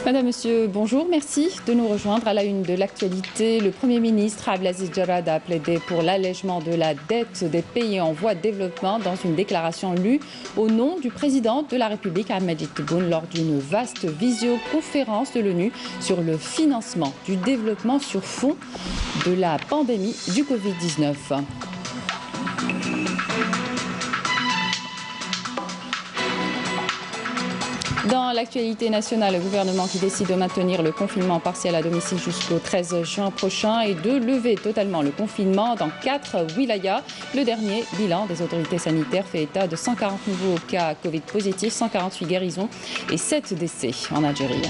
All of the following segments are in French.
Madame, Monsieur, bonjour, merci de nous rejoindre. À la une de l'actualité, le Premier ministre Abdelaziz Jarad a plaidé pour l'allègement de la dette des pays en voie de développement dans une déclaration lue au nom du président de la République, Ahmed Tebboune, lors d'une vaste visioconférence de l'ONU sur le financement du développement sur fond de la pandémie du Covid-19. Dans l'actualité nationale, le gouvernement qui décide de maintenir le confinement partiel à domicile jusqu'au 13 juin prochain et de lever totalement le confinement dans 4 wilayas. Le dernier bilan des autorités sanitaires fait état de 140 nouveaux cas Covid positifs, 148 guérisons et 7 décès en Algérie.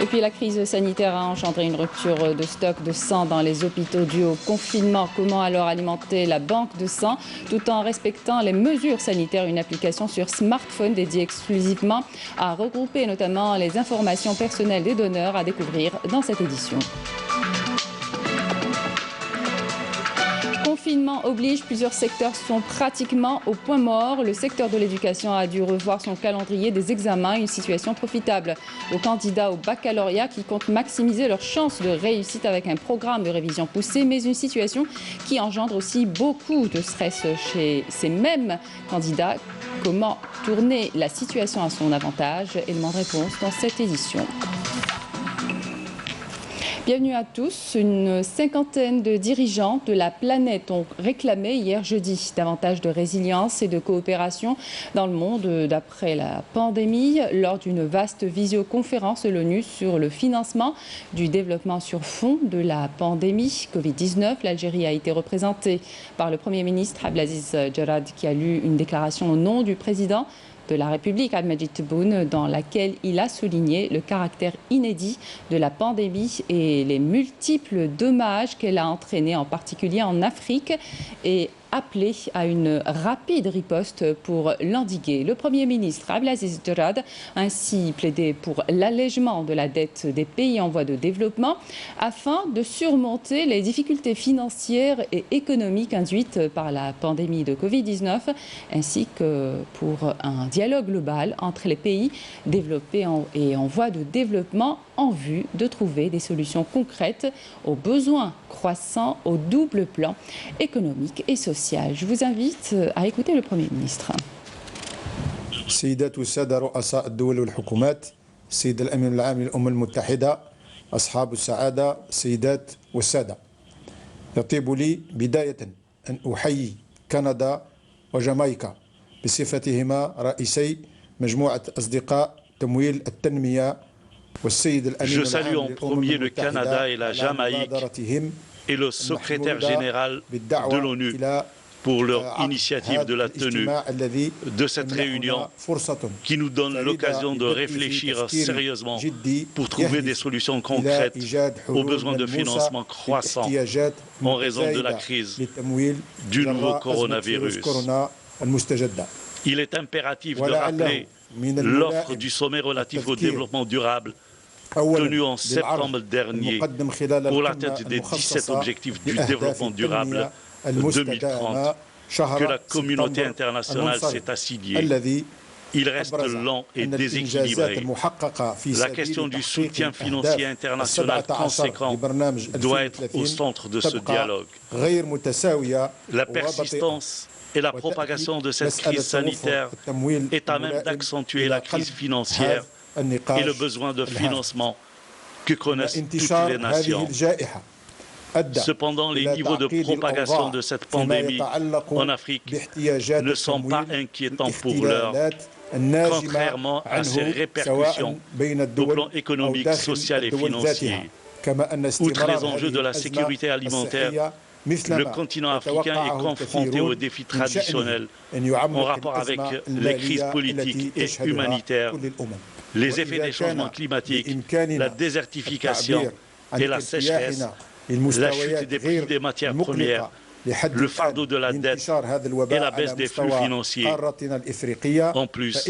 Et puis la crise sanitaire a engendré une rupture de stock de sang dans les hôpitaux dû au confinement. Comment alors alimenter la banque de sang tout en respectant les mesures sanitaires? Une application sur smartphone dédiée exclusivement à regrouper notamment les informations personnelles des donneurs à découvrir dans cette édition. Confinement oblige, plusieurs secteurs sont pratiquement au point mort. Le secteur de l'éducation a dû revoir son calendrier des examens, une situation profitable aux candidats au baccalauréat qui comptent maximiser leurs chances de réussite avec un programme de révision poussé, mais une situation qui engendre aussi beaucoup de stress chez ces mêmes candidats. Comment tourner la situation à son avantage? Élément de réponse dans cette édition. Bienvenue à tous. Une cinquantaine de dirigeants de la planète ont réclamé hier jeudi davantage de résilience et de coopération dans le monde d'après la pandémie lors d'une vaste visioconférence de l'ONU sur le financement du développement sur fond de la pandémie Covid-19. L'Algérie a été représentée par le Premier ministre Abdelaziz Jarad qui a lu une déclaration au nom du président de la République, Ahmed Tebboune, dans laquelle il a souligné le caractère inédit de la pandémie et les multiples dommages qu'elle a entraînés, en particulier en Afrique, et appelé à une rapide riposte pour l'endiguer. Le Premier ministre Abdelaziz Jarad a ainsi plaidé pour l'allègement de la dette des pays en voie de développement afin de surmonter les difficultés financières et économiques induites par la pandémie de Covid-19 ainsi que pour un dialogue global entre les pays développés et en voie de développement en vue de trouver des solutions concrètes aux besoins croissants au double plan économique et social. Je vous invite à écouter le Premier ministre. السيدات والسادة رؤساء الدول والحكومات، السيد الأمين العام للأمم المتحدة، أصحاب السعادة، السيدات والسادة، يطيب لي بداية أن أحيي كندا وجامايكا بصفتهما رئيسي مجموعة أصدقاء تمويل التنمية. Je salue en premier le Canada et la Jamaïque et le secrétaire général de l'ONU pour leur initiative de la tenue de cette réunion qui nous donne l'occasion de réfléchir sérieusement pour trouver des solutions concrètes aux besoins de financement croissants en raison de la crise du nouveau coronavirus. Il est impératif de rappeler l'offre du sommet relatif au développement durable tenu en septembre dernier pour l'atteinte des 17 objectifs du développement durable 2030 que la communauté internationale s'est assignée. Il reste lent et déséquilibré. La question du soutien financier international conséquent doit être au centre de ce dialogue. La persistance et la propagation de cette crise sanitaire est à même d'accentuer la crise financière et le besoin de financement que connaissent toutes les nations. Cependant, les niveaux de propagation de cette pandémie en Afrique ne sont pas inquiétants pour l'heure, contrairement à ses répercussions au plan économique, social et financier. Outre les enjeux de la sécurité alimentaire, le continent africain est confronté aux défis traditionnels en rapport avec les crises politiques et humanitaires, les effets des changements climatiques, la désertification et la sécheresse, la chute des prix des matières premières, le fardeau de la dette et la baisse des flux financiers, en plus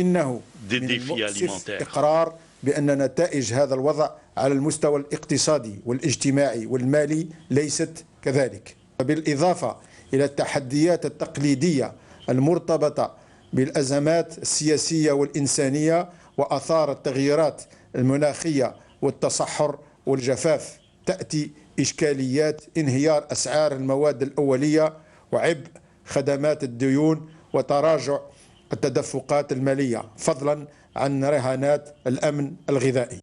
des défis alimentaires. بأن نتائج هذا الوضع على المستوى الاقتصادي والاجتماعي والمالي ليست كذلك. بالإضافة إلى التحديات التقليدية المرتبطة بالأزمات السياسية والإنسانية وآثار التغييرات المناخية والتصحر والجفاف، تأتي إشكاليات انهيار أسعار المواد الأولية وعبء خدمات الديون وتراجع التدفقات المالية، فضلا عن رهانات الأمن الغذائي.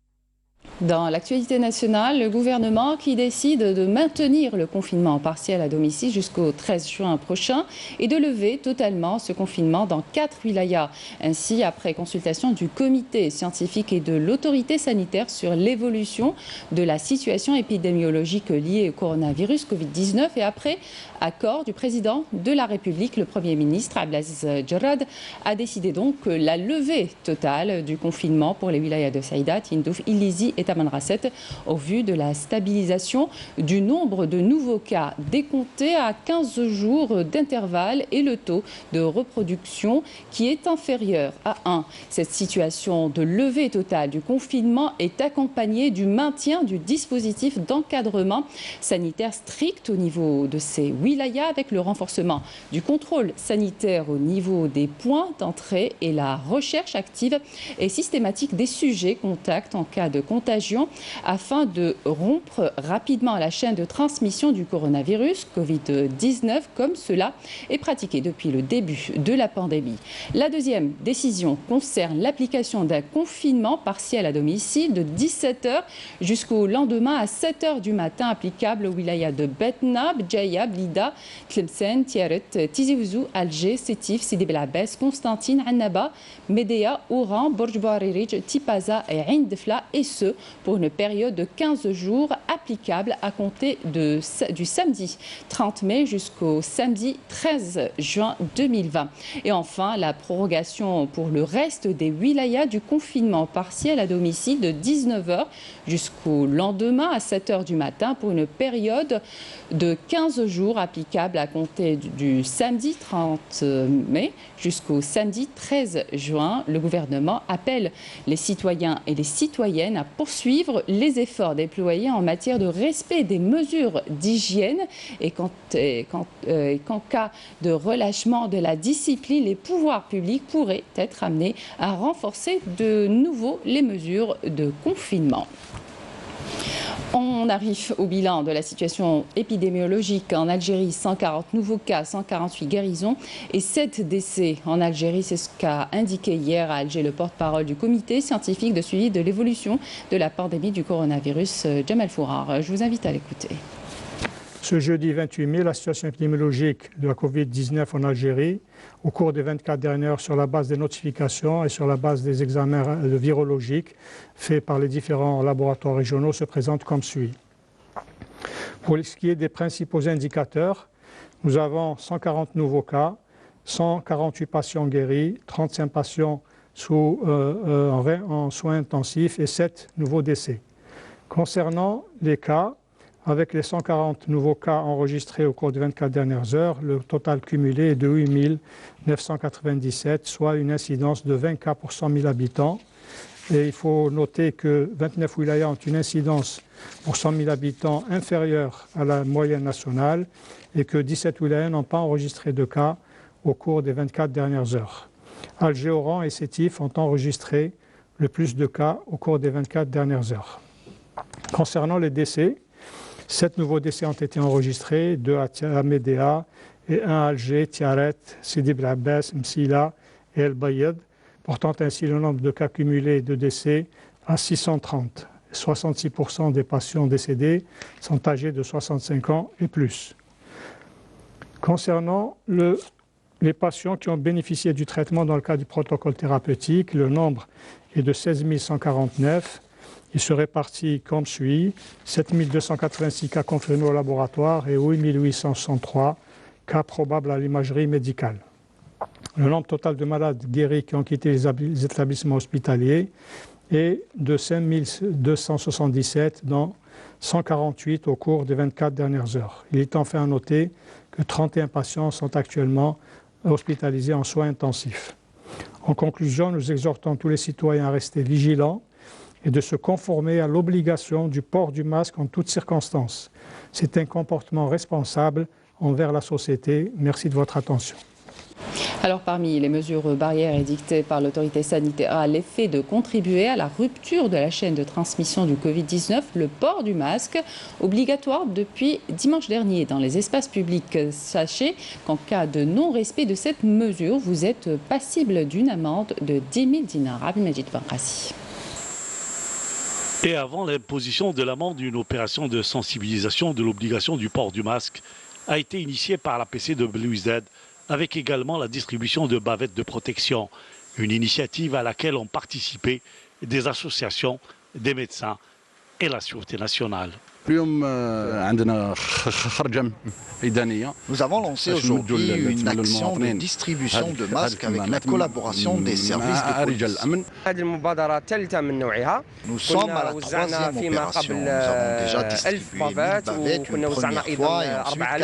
Dans l'actualité nationale, le gouvernement qui décide de maintenir le confinement partiel à domicile jusqu'au 13 juin prochain et de lever totalement ce confinement dans 4 wilayas. Ainsi, après consultation du comité scientifique et de l'autorité sanitaire sur l'évolution de la situation épidémiologique liée au coronavirus Covid-19 et après accord du président de la République, le Premier ministre Abdelaziz Jarrad a décidé donc la levée totale du confinement pour les wilayas de Saïda, Tindouf, Ilizi et Tamanrasset au vu de la stabilisation du nombre de nouveaux cas décomptés à 15 jours d'intervalle et le taux de reproduction qui est inférieur à 1. Cette situation de levée totale du confinement est accompagnée du maintien du dispositif d'encadrement sanitaire strict au niveau de ces wilayas avec le renforcement du contrôle sanitaire au niveau des points d'entrée et la recherche active et systématique des sujets contacts en cas de contagion afin de rompre rapidement la chaîne de transmission du coronavirus Covid-19 comme cela est pratiqué depuis le début de la pandémie. La deuxième décision concerne l'application d'un confinement partiel à domicile de 17h jusqu'au lendemain à 7h du matin applicable aux wilayas de Betna, Bdjaïa, Blida, Tlemcen, Tiaret, Tizi Ouzou, Alger, Sétif, Sidi Bel Abbès, Constantine, Annaba, Médéa, Oran, Borj Bouaririj, Tipaza et Ain Defla et ce pour une période de 15 jours applicable à compter du samedi 30 mai jusqu'au samedi 13 juin 2020. Et enfin, la prorogation pour le reste des wilayas du confinement partiel à domicile de 19h jusqu'au lendemain à 7h du matin pour une période de 15 jours applicable à compter du samedi 30 mai jusqu'au samedi 13 juin. Le gouvernement appelle les citoyens et les citoyennes à poursuivre les efforts déployés en matière de respect des mesures d'hygiène et qu'en cas de relâchement de la discipline, les pouvoirs publics pourraient être amenés à renforcer de nouveau les mesures de confinement. On arrive au bilan de la situation épidémiologique en Algérie. 140 nouveaux cas, 148 guérisons et 7 décès en Algérie. C'est ce qu'a indiqué hier à Alger le porte-parole du comité scientifique de suivi de l'évolution de la pandémie du coronavirus, Jamal Fourar. Je vous invite à l'écouter. Ce jeudi 28 mai, la situation épidémiologique de la Covid-19 en Algérie, au cours des 24 dernières heures, sur la base des notifications et sur la base des examens virologiques faits par les différents laboratoires régionaux, se présente comme suit. Pour ce qui est des principaux indicateurs, nous avons 140 nouveaux cas, 148 patients guéris, 35 patients en soins intensifs et 7 nouveaux décès. Concernant les cas, avec les 140 nouveaux cas enregistrés au cours des 24 dernières heures, le total cumulé est de 8 997, soit une incidence de 20 cas pour 100 000 habitants. Et il faut noter que 29 wilayas ont une incidence pour 100 000 habitants inférieure à la moyenne nationale et que 17 wilayas n'ont pas enregistré de cas au cours des 24 dernières heures. Alger, Oran et Sétif ont enregistré le plus de cas au cours des 24 dernières heures. Concernant les décès, 7 nouveaux décès ont été enregistrés, 2 à Médéa et 1 à Alger, Tiaret, Sidi Bel Abbès, Msila et El Bayed, portant ainsi le nombre de cas cumulés de décès à 630. 66% des patients décédés sont âgés de 65 ans et plus. Concernant les patients qui ont bénéficié du traitement dans le cadre du protocole thérapeutique, le nombre est de 16 149. Il se répartit comme suit, 7 286 cas confirmés au laboratoire et 8 863 cas probables à l'imagerie médicale. Le nombre total de malades guéris qui ont quitté les établissements hospitaliers est de 5 277, dont 148 au cours des 24 dernières heures. Il est enfin à noter que 31 patients sont actuellement hospitalisés en soins intensifs. En conclusion, nous exhortons tous les citoyens à rester vigilants et de se conformer à l'obligation du port du masque en toutes circonstances. C'est un comportement responsable envers la société. Merci de votre attention. Alors, parmi les mesures barrières édictées par l'autorité sanitaire à l'effet de contribuer à la rupture de la chaîne de transmission du Covid-19, le port du masque, obligatoire depuis dimanche dernier dans les espaces publics. Sachez qu'en cas de non-respect de cette mesure, vous êtes passible d'une amende de 10 000 dinars. Abdelmajid Benrassi. Et avant l'imposition de l'amende, une opération de sensibilisation de l'obligation du port du masque a été initiée par la PCWZ, avec également la distribution de bavettes de protection, une initiative à laquelle ont participé des associations, des médecins et la Sûreté nationale. Nous avons lancé aujourd'hui une action de distribution de masques avec la collaboration des services de police. Nous sommes à la troisième opération. Nous avons déjà distribué 1000 bavettes une première fois et ensuite 4000.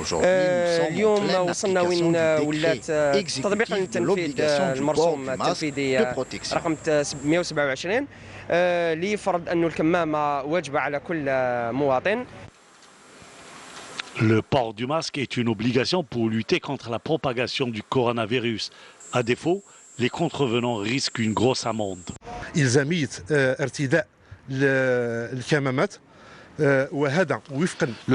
Aujourd'hui, nous sommes en pleine application du décret exécutif de l'obligation du port du masque de protection. Le port du masque est une obligation pour lutter contre la propagation du coronavirus. À défaut, les contrevenants risquent une grosse amende. Le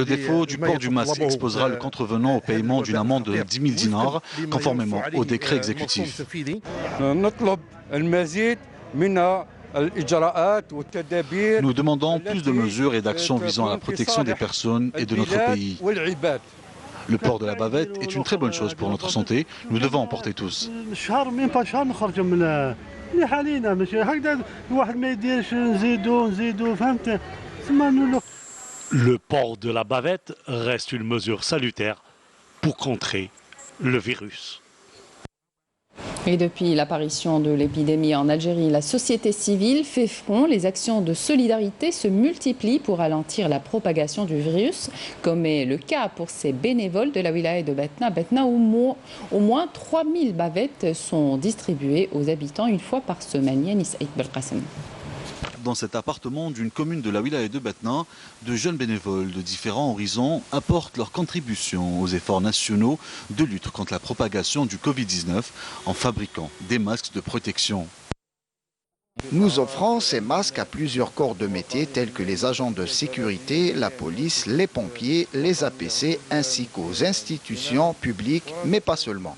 défaut du port du masque exposera le contrevenant au paiement d'une amende de 10 000 dinars, conformément au décret exécutif. Nous demandons plus de mesures et d'actions visant à la protection des personnes et de notre pays. Le port de la bavette est une très bonne chose pour notre santé. Nous devons en porter tous. Le port de la bavette reste une mesure salutaire pour contrer le virus. Et depuis l'apparition de l'épidémie en Algérie, la société civile fait front. Les actions de solidarité se multiplient pour ralentir la propagation du virus, comme est le cas pour ces bénévoles de la wilaya de Batna. Où au moins 3000 bavettes sont distribuées aux habitants une fois par semaine. Yanis Aït Belkacem. Dans cet appartement d'une commune de la wilaya de Batna, de jeunes bénévoles de différents horizons apportent leur contribution aux efforts nationaux de lutte contre la propagation du Covid-19 en fabriquant des masques de protection. Nous offrons ces masques à plusieurs corps de métier tels que les agents de sécurité, la police, les pompiers, les APC ainsi qu'aux institutions publiques, mais pas seulement.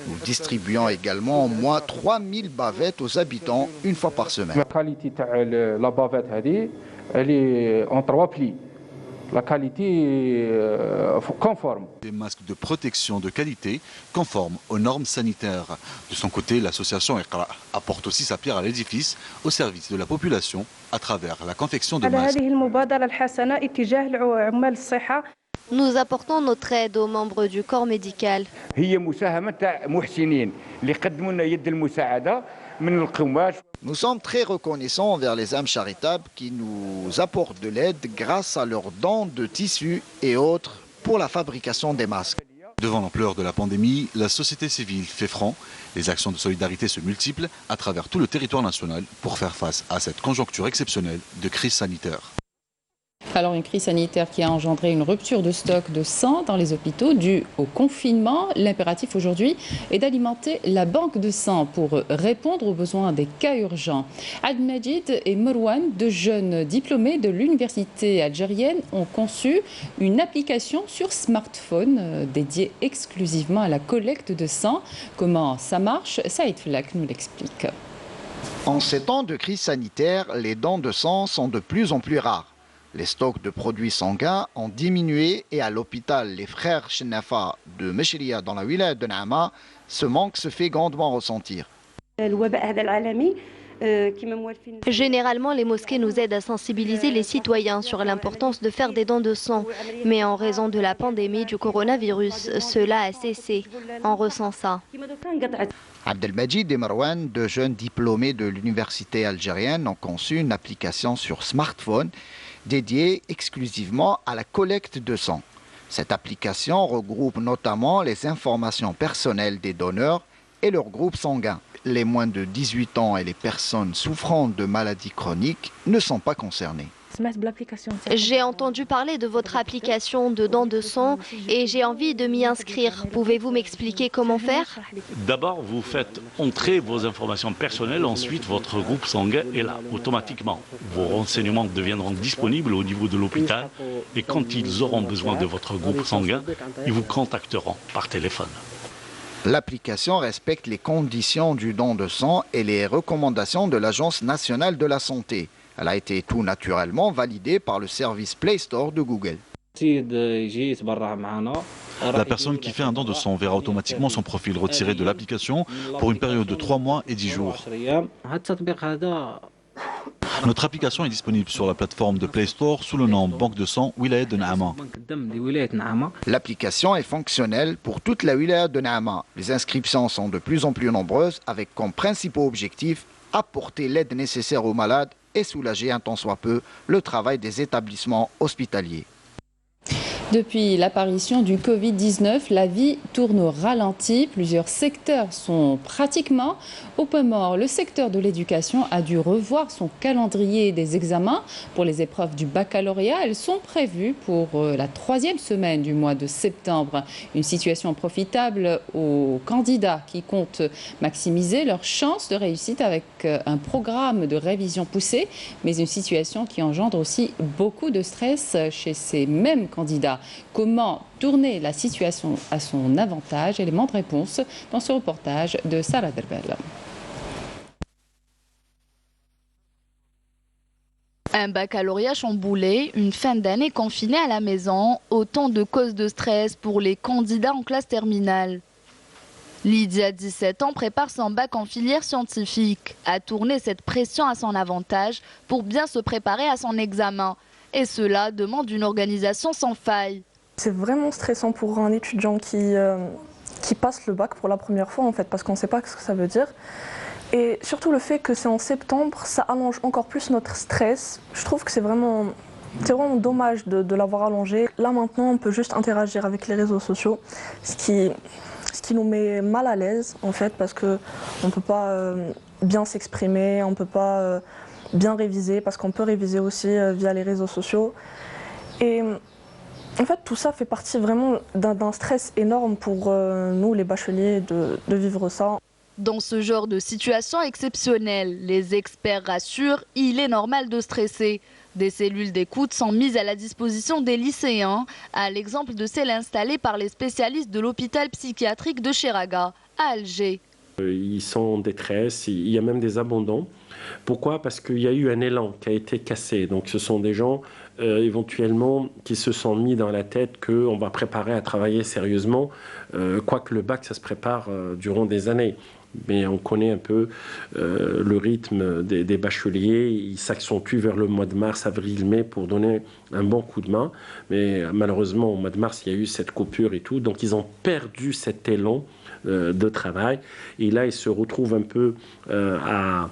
Nous distribuons également au moins 3000 bavettes aux habitants une fois par semaine. La qualité de la bavette, elle est en 3 plis. La qualité conforme. Des masques de protection de qualité conformes aux normes sanitaires. De son côté, l'association Iqra apporte aussi sa pierre à l'édifice au service de la population à travers la confection de masques. Nous apportons notre aide aux membres du corps médical. Nous sommes très reconnaissants envers les âmes charitables qui nous apportent de l'aide grâce à leurs dons de tissus et autres pour la fabrication des masques. Devant l'ampleur de la pandémie, la société civile fait front. Les actions de solidarité se multiplient à travers tout le territoire national pour faire face à cette conjoncture exceptionnelle de crise sanitaire. Alors une crise sanitaire qui a engendré une rupture de stock de sang dans les hôpitaux due au confinement. L'impératif aujourd'hui est d'alimenter la banque de sang pour répondre aux besoins des cas urgents. Abdelmajid et Marwan, deux jeunes diplômés de l'université algérienne, ont conçu une application sur smartphone dédiée exclusivement à la collecte de sang. Comment ça marche? Saïd Flak nous l'explique. En ces temps de crise sanitaire, les dons de sang sont de plus en plus rares. Les stocks de produits sanguins ont diminué et à l'hôpital Les Frères Chenafa de Mechria dans la wilaya de Naama, ce manque se fait grandement ressentir. Généralement, les mosquées nous aident à sensibiliser les citoyens sur l'importance de faire des dons de sang. Mais en raison de la pandémie du coronavirus, cela a cessé. On ressent ça. Abdelmajid et Marwan, deux jeunes diplômés de l'université algérienne, ont conçu une application sur smartphone dédiée exclusivement à la collecte de sang. Cette application regroupe notamment les informations personnelles des donneurs et leur groupe sanguin. Les moins de 18 ans et les personnes souffrant de maladies chroniques ne sont pas concernées. J'ai entendu parler de votre application de dons de sang et j'ai envie de m'y inscrire. Pouvez-vous m'expliquer comment faire? D'abord, vous faites entrer vos informations personnelles, ensuite votre groupe sanguin est là, automatiquement. Vos renseignements deviendront disponibles au niveau de l'hôpital et quand ils auront besoin de votre groupe sanguin, ils vous contacteront par téléphone. L'application respecte les conditions du don de sang et les recommandations de l'Agence nationale de la santé. Elle a été tout naturellement validée par le service Play Store de Google. La personne qui fait un don de sang verra automatiquement son profil retiré de l'application pour une période de 3 mois et 10 jours. Notre application est disponible sur la plateforme de Play Store sous le nom Banque de sang Wilaya de Naama. L'application est fonctionnelle pour toute la Wilaya de Naama. Les inscriptions sont de plus en plus nombreuses avec comme principaux objectifs apporter l'aide nécessaire aux malades et soulager un tant soit peu le travail des établissements hospitaliers. Depuis l'apparition du Covid-19, la vie tourne au ralenti. Plusieurs secteurs sont pratiquement au point mort. Le secteur de l'éducation a dû revoir son calendrier des examens pour les épreuves du baccalauréat. Elles sont prévues pour la 3e semaine du mois de septembre. Une situation profitable aux candidats qui comptent maximiser leurs chances de réussite avec un programme de révision poussée, mais une situation qui engendre aussi beaucoup de stress chez ces mêmes candidats. Comment tourner la situation à son avantage? Élément de réponse dans ce reportage de Sarah Derbel. Un baccalauréat chamboulé, une fin d'année confinée à la maison, autant de causes de stress pour les candidats en classe terminale. Lydia, 17 ans, prépare son bac en filière scientifique, a tourné cette pression à son avantage pour bien se préparer à son examen. Et cela demande une organisation sans faille. C'est vraiment stressant pour un étudiant qui passe le bac pour la première fois en fait, parce qu'on ne sait pas ce que ça veut dire. Et surtout le fait que c'est en septembre, ça allonge encore plus notre stress. Je trouve que c'est vraiment dommage de l'avoir allongé. Là maintenant, on peut juste interagir avec les réseaux sociaux, ce qui nous met mal à l'aise en fait, parce qu'on ne peut pas bien s'exprimer, on ne peut pas bien réviser, parce qu'on peut réviser aussi via les réseaux sociaux. Et en fait, tout ça fait partie vraiment d'un stress énorme pour nous, les bacheliers, de vivre ça. Dans ce genre de situation exceptionnelle, les experts rassurent, il est normal de stresser. Des cellules d'écoute sont mises à la disposition des lycéens, à l'exemple de celles installées par les spécialistes de l'hôpital psychiatrique de Cheraga, à Alger. Ils sont en détresse, il y a même des abandons. Pourquoi? Parce qu'il y a eu un élan qui a été cassé. Donc ce sont des gens éventuellement qui se sont mis dans la tête qu'on va préparer à travailler sérieusement, quoique le bac ça se prépare durant des années. Mais on connaît un peu le rythme des bacheliers, il s'accentue vers le mois de mars, avril, mai pour donner un bon coup de main. Mais malheureusement au mois de mars il y a eu cette coupure et tout, donc ils ont perdu cet élan de travail. Et là ils se retrouvent un peu à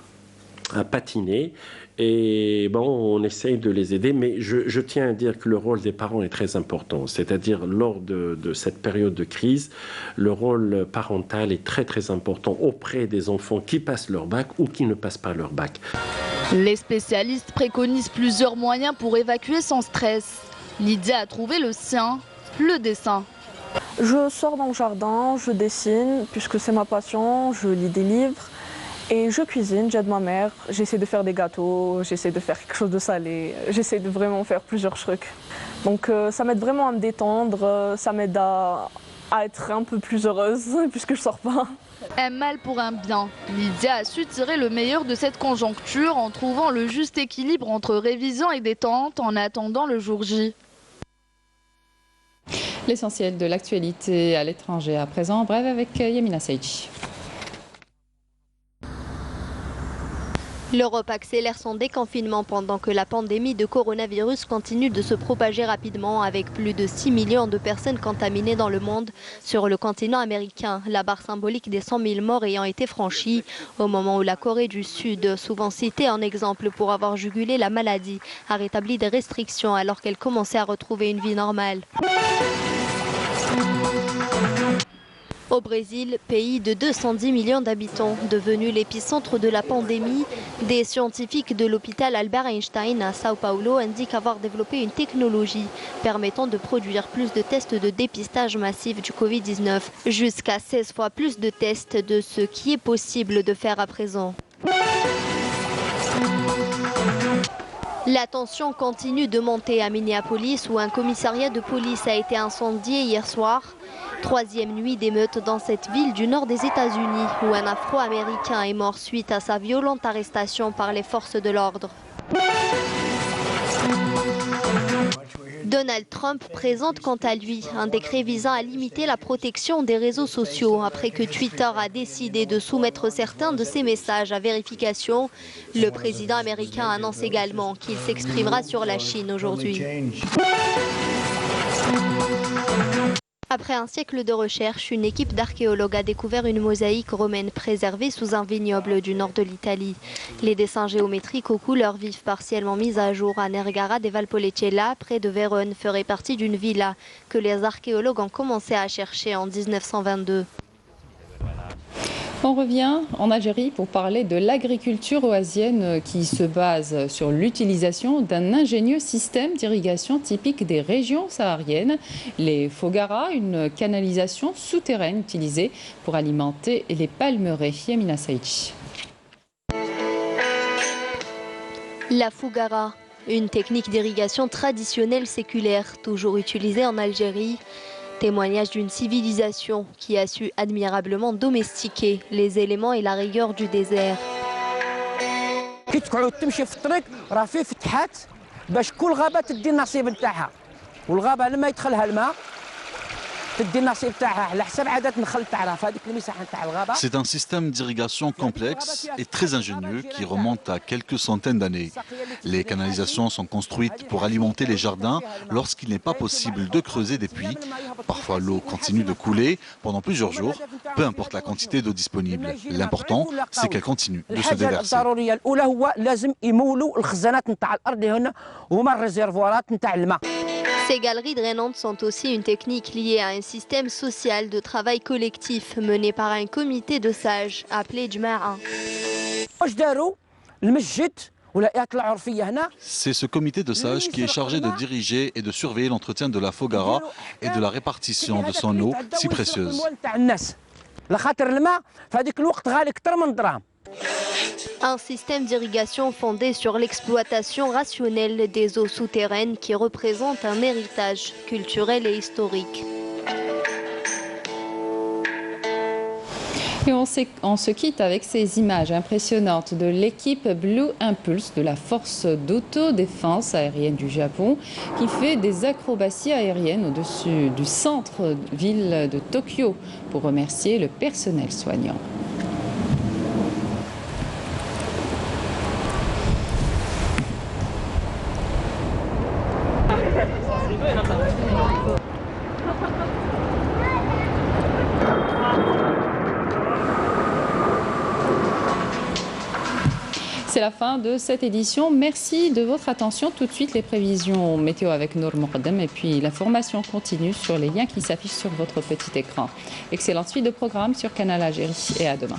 patiner. Et bon, on essaye de les aider, mais je tiens à dire que le rôle des parents est très important. C'est-à-dire, lors de cette période de crise, le rôle parental est très très important auprès des enfants qui passent leur bac ou qui ne passent pas leur bac. Les spécialistes préconisent plusieurs moyens pour évacuer son stress. Lydia a trouvé le sien, le dessin. Je sors dans le jardin, je dessine, puisque c'est ma passion, je lis des livres. Et je cuisine, j'aide ma mère, j'essaie de faire des gâteaux, j'essaie de faire quelque chose de salé, j'essaie de vraiment faire plusieurs trucs. Donc ça m'aide vraiment à me détendre, ça m'aide à être un peu plus heureuse puisque je sors pas. Un mal pour un bien. Lydia a su tirer le meilleur de cette conjoncture en trouvant le juste équilibre entre révision et détente en attendant le jour J. L'essentiel de l'actualité à l'étranger à présent. Bref avec Yamina Seidji. L'Europe accélère son déconfinement pendant que la pandémie de coronavirus continue de se propager rapidement avec plus de 6 millions de personnes contaminées dans le monde. Sur le continent américain, la barre symbolique des 100 000 morts ayant été franchie au moment où la Corée du Sud, souvent citée en exemple pour avoir jugulé la maladie, a rétabli des restrictions alors qu'elle commençait à retrouver une vie normale. Au Brésil, pays de 210 millions d'habitants, devenu l'épicentre de la pandémie, des scientifiques de l'hôpital Albert Einstein à Sao Paulo indiquent avoir développé une technologie permettant de produire plus de tests de dépistage massif du Covid-19, jusqu'à 16 fois plus de tests de ce qui est possible de faire à présent. La tension continue de monter à Minneapolis où un commissariat de police a été incendié hier soir. Troisième nuit d'émeute dans cette ville du nord des États-Unis où un Afro-Américain est mort suite à sa violente arrestation par les forces de l'ordre. Donald Trump présente quant à lui un décret visant à limiter la protection des réseaux sociaux après que Twitter a décidé de soumettre certains de ses messages à vérification. Le président américain annonce également qu'il s'exprimera sur la Chine aujourd'hui. Après un siècle de recherche, une équipe d'archéologues a découvert une mosaïque romaine préservée sous un vignoble du nord de l'Italie. Les dessins géométriques aux couleurs vives partiellement mis à jour à Nergara de Valpolicella, près de Vérone, feraient partie d'une villa que les archéologues ont commencé à chercher en 1922. On revient en Algérie pour parler de l'agriculture oasienne qui se base sur l'utilisation d'un ingénieux système d'irrigation typique des régions sahariennes, les Fogaras, une canalisation souterraine utilisée pour alimenter les palmeraies. Yamina Saïdi. La Fougara, une technique d'irrigation traditionnelle séculaire, toujours utilisée en Algérie. Témoignage d'une civilisation qui a su admirablement domestiquer les éléments et la rigueur du désert. C'est un système d'irrigation complexe et très ingénieux qui remonte à quelques centaines d'années. Les canalisations sont construites pour alimenter les jardins lorsqu'il n'est pas possible de creuser des puits. Parfois l'eau continue de couler pendant plusieurs jours, peu importe la quantité d'eau disponible. L'important, c'est qu'elle continue de se déverser. Ces galeries drainantes sont aussi une technique liée à un système social de travail collectif mené par un comité de sages appelé Jma'a. C'est ce comité de sages qui est chargé de diriger et de surveiller l'entretien de la Fogara et de la répartition de son eau si précieuse. Un système d'irrigation fondé sur l'exploitation rationnelle des eaux souterraines qui représente un héritage culturel et historique. Et on se quitte avec ces images impressionnantes de l'équipe Blue Impulse de la force d'autodéfense aérienne du Japon qui fait des acrobaties aériennes au-dessus du centre-ville de Tokyo pour remercier le personnel soignant. C'est la fin de cette édition. Merci de votre attention. Tout de suite, les prévisions météo avec Nour Moqaddam et puis l'information continue sur les liens qui s'affichent sur votre petit écran. Excellente suite de programme sur Canal Algérie et à demain.